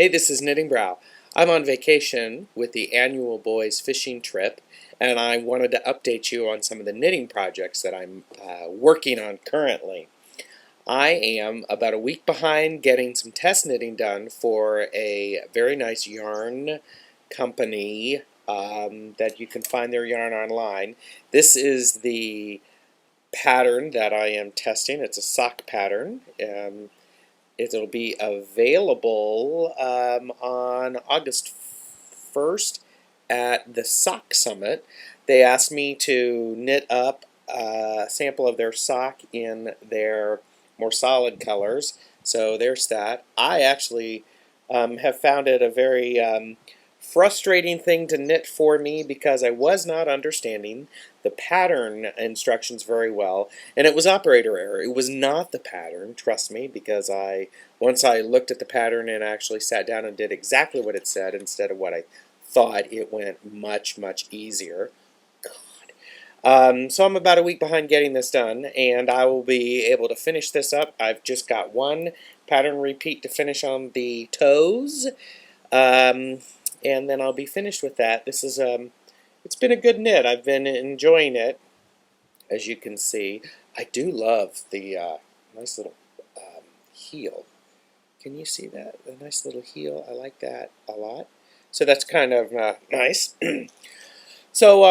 Hey, this is Knitting Brow. I'm on vacation with the annual boys fishing trip, and I wanted to update you on some of the knitting projects that I'm working on currently. I am about a week behind getting some test knitting done for a very nice yarn company that you can find their yarn online. This is the pattern that I am testing. It's a sock pattern. It'll be available on August 1st at the Sock Summit. They asked me to knit up a sample of their sock in their more solid colors. So there's that. I actually have found it a very frustrating thing to knit for me because I was not understanding the pattern instructions very well, and it was operator error. It was not the pattern, trust me, because once I looked at the pattern and actually sat down and did exactly what it said instead of what I thought, it went much easier. So I'm about a week behind getting this done, and I will be able to finish this up. I've just got one pattern repeat to finish on the toes, and then I'll be finished with that. This is it's been a good knit. I've been enjoying it, as you can see. I do love the nice little heel. Can you see that? The nice little heel. I like that a lot. So that's kind of nice. So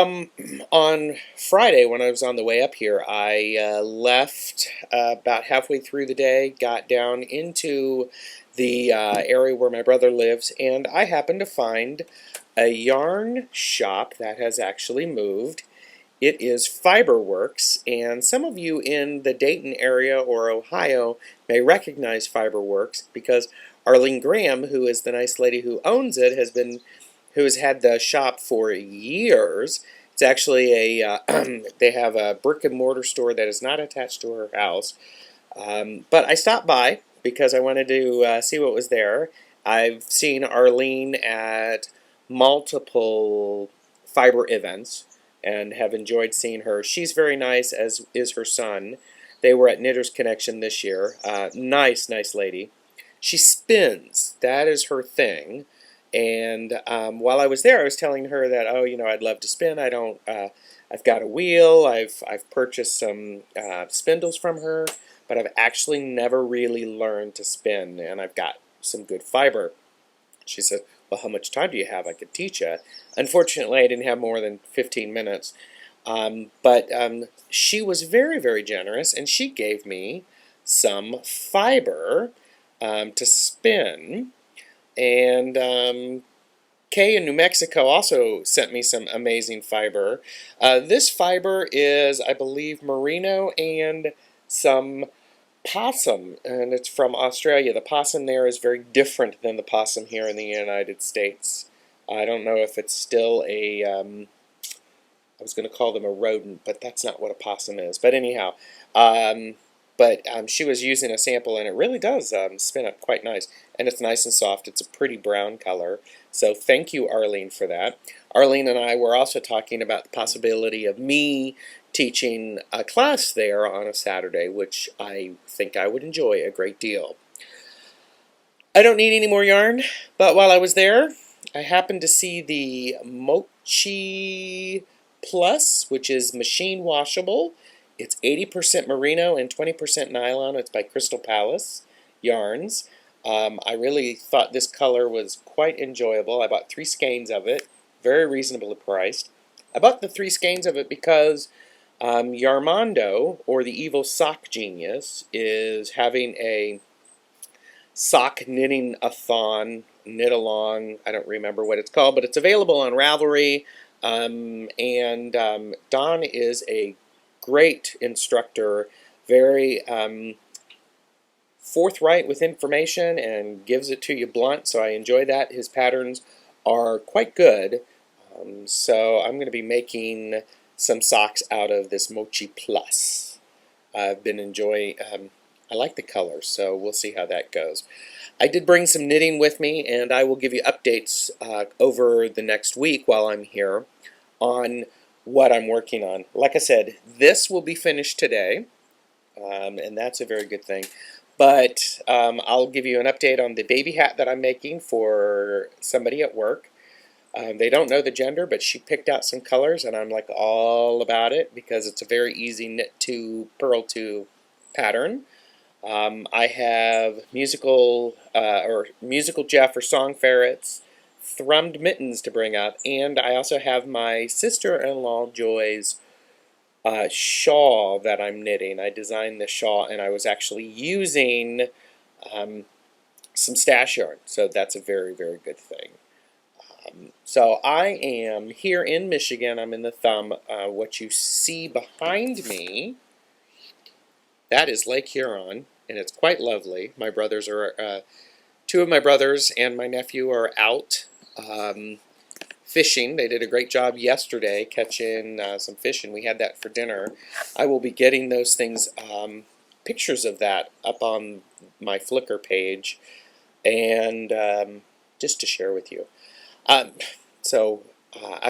on Friday, when I was on the way up here, I left about halfway through the day, got down into the area where my brother lives, and I happened to find a yarn shop that has actually moved. It is Fiberworks, and some of you in the Dayton area or Ohio may recognize Fiberworks because Arlene Graham, who is the nice lady who owns it, who has had the shop for years. It's actually a they have a brick and mortar store that is not attached to her house. But I stopped by because I wanted to see what was there. I've seen Arlene at multiple fiber events and have enjoyed seeing her. She's very nice, as is her son. They were at Knitters Connection this year. Nice lady. She spins. That is her thing. And while I was there, I was telling her that, oh, I'd love to spin. I've got a wheel. I've purchased some spindles from her, but I've actually never really learned to spin, and I've got some good fiber. She said, well, how much time do you have? I could teach you. Unfortunately, I didn't have more than 15 minutes. But she was very generous, and she gave me some fiber to spin. And Kay in New Mexico also sent me some amazing fiber. This fiber is, I believe, merino and some possum, and it's from Australia. The possum there is very different than the possum here in the United States. I don't know if it's still I was going to call them a rodent, but that's not what a possum is. But anyhow, she was using a sample, and it really does spin up quite nice. And it's nice and soft. It's a pretty brown color. So thank you, Arlene, for that. Arlene and I were also talking about the possibility of me teaching a class there on a Saturday, which I think I would enjoy a great deal. I don't need any more yarn, but while I was there, I happened to see the Mochi Plus, which is machine washable. It's 80% merino and 20% nylon. It's by Crystal Palace Yarns. I really thought this color was quite enjoyable. I bought 3 skeins of it, very reasonably priced. I bought the 3 skeins of it because Yarmondo, or the evil sock genius, is having a sock knitting-a-thon, knit-along, I don't remember what it's called, but it's available on Ravelry, and Don is a great instructor, very forthright with information and gives it to you blunt, so I enjoy that. His patterns are quite good, so I'm going to be making some socks out of this Mochi Plus. I've been enjoying, I like the color, so we'll see how that goes. I did bring some knitting with me, and I will give you updates over the next week while I'm here on what I'm working on. Like I said, this will be finished today, and that's a very good thing. But I'll give you an update on the baby hat that I'm making for somebody at work. They don't know the gender, but she picked out some colors, and I'm like all about it because it's a very easy knit to purl to pattern. I have musical Jeff or song ferrets, thrummed mittens to bring up, and I also have my sister-in-law Joy's shawl that I'm knitting. I designed the shawl, and I was actually using some stash yarn, so that's a very, very good thing. So I am here in Michigan. I'm in the thumb. What you see behind me, that is Lake Huron, and it's quite lovely. My brothers are, two of my brothers and my nephew are out fishing. They did a great job yesterday catching some fish, and we had that for dinner. I will be getting those things, pictures of that up on my Flickr page, and just to share with you. I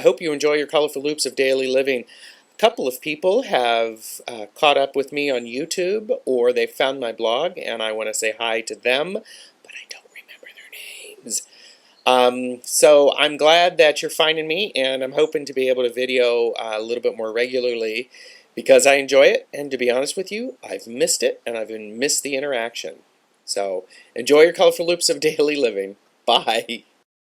hope you enjoy your colorful loops of daily living. A couple of people have caught up with me on YouTube, or they found my blog, and I want to say hi to them, but I don't remember their names. So I'm glad that you're finding me, and I'm hoping to be able to video a little bit more regularly because I enjoy it, and to be honest with you, I've missed it, and I've missed the interaction. So enjoy your colorful loops of daily living. Bye.